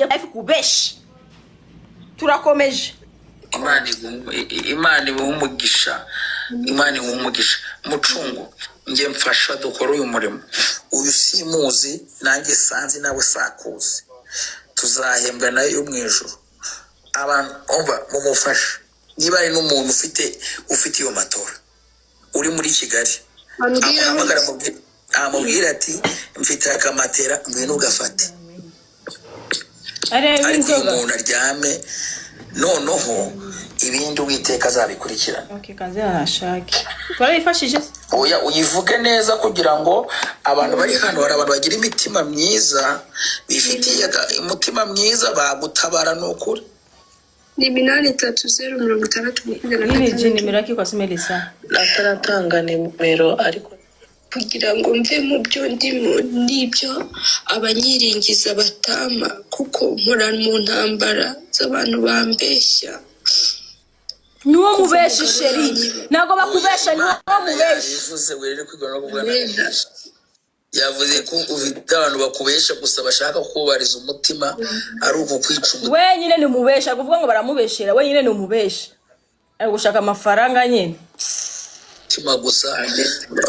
life kubeshi turakomeje. Imana umugisha mucungu nge mfasha dukora uyu murimo uyu simuzi nanjye sanzi nawe sakuzi tuzahembwa nayo mu ijuru abantu umva mumufasha niba ari n'umuntu ufite iyo matora uri muri Kigali amubwira ati mfite akamatera ngwino ugafate ariko umuntu aryame noneho ibindi witeka azabikurikirana. Okay, kanze arashake barayifashije oya uyivuge neza kugira ngo abantu bari hano hari abantu bagira imitima myiza bifitiye umutima mwiza bagutabara n'ukuri. Ni 830 Ni nimero yako kwa Melissa ataratanga nimero ariko kugira ngo mve mu byo ndimo nibyo abanyiringiza batama kuko nkora mu ntambara z'abantu bambeshya. Nuwo mubesha sheri nago bakubesha nuwo mubesha yivuze werere kwigana no kubwana yavuze ko ufite abantu bakubesha gusa bashaka kubariza umutima ari uko kwica wenyine ni mubesha kuvuga ngo baramubeshera wenyine ni umubesha ari gushaka amafaranga nyine tima gusa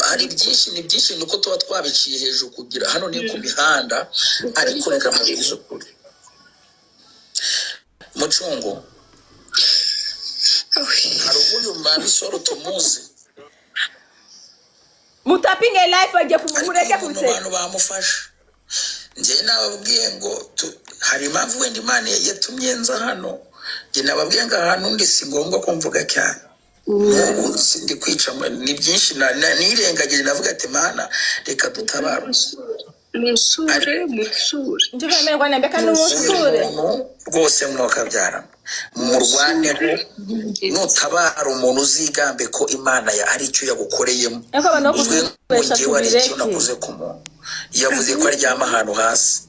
hari byinshi nuko tuba twabiciye hejuru kugira hano ni ku mihanda ariko reka mubwize ukuri mucungu hari uburyo mbabisoro tumuzi mutapinge life ajye kumureke kubitse abantu bamufasha nje nababwiye ngo hari impamvu wenda Imana yatumye nza hano nje nababwiye ngo ahantu ndi si ngombwa ko mvuga cyane ndi kwica ni byinshi nirengagije navuga ati Mana reka dutabara musure nje bemerwa nambeka n'umusure rwose mwokabyara murwaneho nutabara umuntu uzigambe ko Imana ari icyo yagukoreyemo ngewe ari icyo nakuze ku muntu yavuze ko aryama ahantu hasi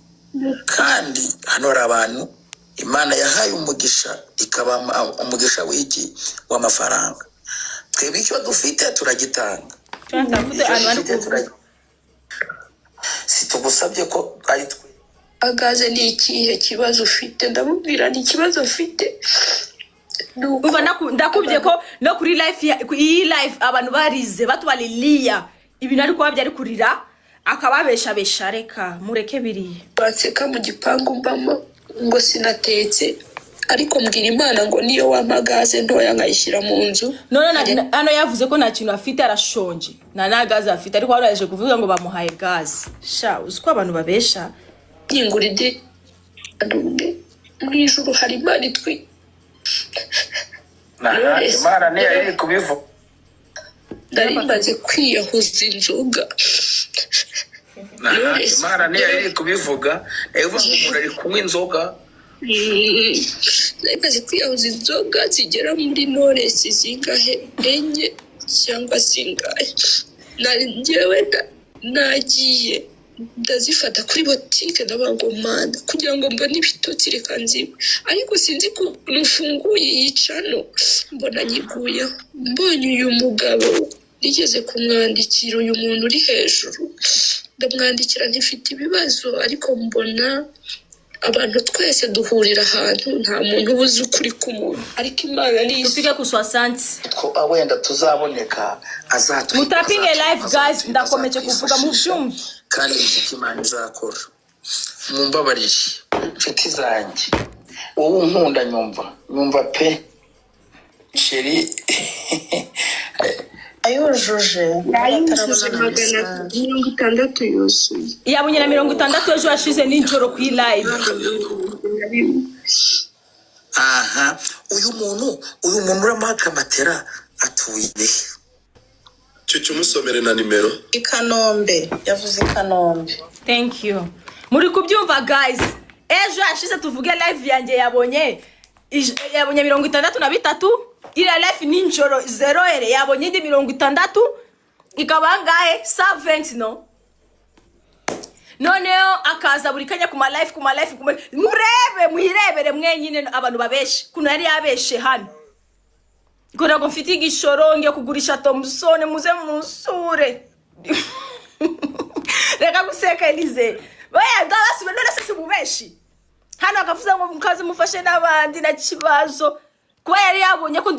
kandi hano hari abantu Imana yahaye umugisha ikaba umugisha w'iki w'amafaranga twebwe icyo dufite turagitanga situgusabye ko ari twe agaze ni ikihe kibazo ufite ndamubwira ni ikibazo ufite uva ndakubye ko no kuri iyi life abantu barize batwaliliya ibintu ariko babyari kurira akababesha reka mureke biriye batseka mu gipangu mbamo ngo sinatetse ariko mbwira Imana ngo niyo wamagaze ntoya nkayishyira mu nzu none hano yavuze ko nta kintu afite arashonje nta gaze afite ariko baraje kuvuga ngo bamuhaye gaze sha uziko abantu babesha yinguride mu ijuru hari Imana itwi Imana niyo iri kubivuga ndarimaze kwiyahuza inzoga Imana niyo iri kubivuga evuga ngo umuntu ari kunywa inzoga ndarimaze kwiyahuza inzoga zigera muri Knowless zingahe enye cyangwa zingahe njyewe nagiye ndazifata kuri botike ndabango Mana kugira ngo mbone ibitotsi reka nzibe ariko sinzi ko nufunguye yicano mbona nyiguye mbonye uyu mugabo nigeze kumwandikira uyu muntu uri hejuru ndamwandikira ntifite ibibazo ariko mbona abantu twese duhurira ahantu nta muntu ubuze ukuri k'umuntu ariko Imana ni tufike ku 60 ko wenda tuzaboneka azatwika mutapinge live guys ndakomeje kuvuga mu byumva kandi Imana izakora mumbabarire nshuti zanjye wowe unkunda nyumva pe sheri ayujuje 660 yuzuye yabonye na 60 ejo yashize ninjoro ku live aha uyu muntu uramaka matera atuye cyo musomere na nimero Ikanombe yavuze Ikanombe. Thank you muri kubyumva guys ejo yashize tuvuge live yanjye yabonye 63 ila life ninjoro 0 ere yabonye ndi 60 ikaba ngahe 70 no noneho akaza buri kanya ku ma life muhirebere mwenyine abantu babeshe kuno yari yabeshe hano gora ngo mfite igishoro ngiye kugurisha Thompson muze musure reka guseka Elize baya ndabasibe none se mubeshi hano akavuza ngo mukazi mufashe n'abandi na kibazo kuba yari yabonye ko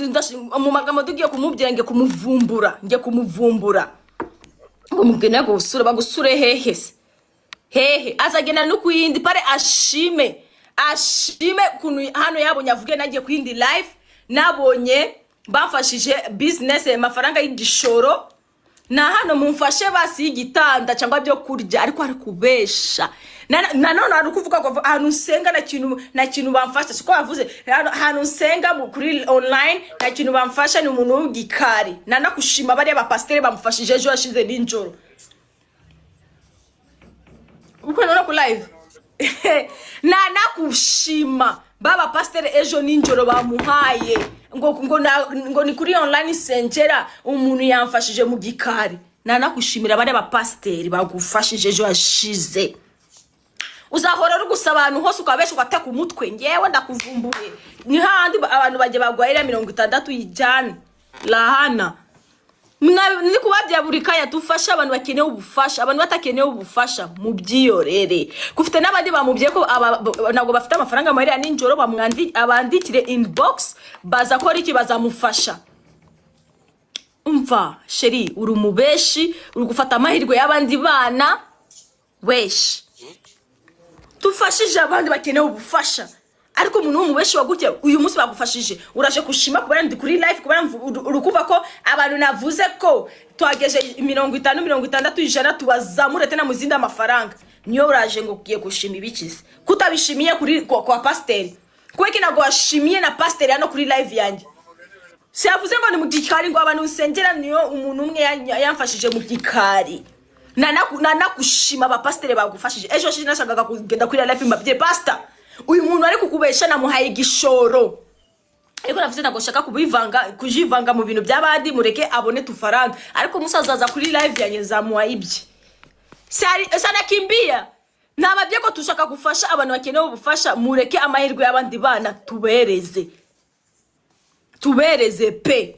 mu magambo tugiye kumubwira nge kumuvumbura ngo mubwene ngo usure bagusure hehe hehe azagenda no kuyindi pare ashime kunu hano yabonye avuge nagiye kuyindi live nabonye bafashije business amafaranga y'igishoro na hano mumfashe basi igitanda cyangwa byo kurya ariko ari kubesha na none ari kuvuga ko hano nsenga na kintu bamfasha siko bavuze hano nsenga kuri online na kintu bamfasha ni umuntu w'igikari na nakushima bari abapasiteri bamufashije ejo yashize ninjoro uko none ku live na nakushima baba pasiteri ejo ninjoro bamuhaye ngo ni kuri online sengera umuntu yamfashije mu gikari na nakushimira bari abapasiteri bagufashije ejo yashize uzahora uri gusaba abantu hose ukabesha ugataka umutwe ngewe ndakuvumbuye ni handi abantu baje bagwaira 60 yijana lahana ni kubabya buri kanya tufasha abantu bakeneye ubufasha abantu batakeneye ubufasha mu byiyorere kufite n'abandi bamubye ko nago bafite amafaranga mahera ninjoro abandikire inbox baza ko iki bazamufasha umva sheri uri umubeshi uri gufata amahirwe y'abandi bana wesh tufashije abandi bakeneye ubufasha ariko umuntu w'umubeshi wagutye uyu munsi bagufashije uraje kushima kubera ndi kuri live kubera urukuva ko abantu navuze ko twageje 50 ijana tubazamure tena muzindi amafaranga niyo uraje ngo ugiye gushima ibikize kutabishimiye kuri kwa pasiteri kweki nago washimiye na pasiteri hano kuri live yanjye si yavuze ngo ni mu gikari ngo abantu usengera niyo umuntu umwe yamfashije mu gikari nakushima abapasiteri bagufashije ejo shije nashakaga kugenda kuri live mbabye pastor uyu muntu ari kukubesha namuhaye igishoro ariko navuze nago shaka kujivanga mu bintu by'abandi mureke abone tufaranga ariko musaza aza kuri live yanjye zamuha ibye sana kimbia nababye ko tushaka gufasha abantu bakeneye ubufasha mureke amahirwe y'abandi bana tubereze pe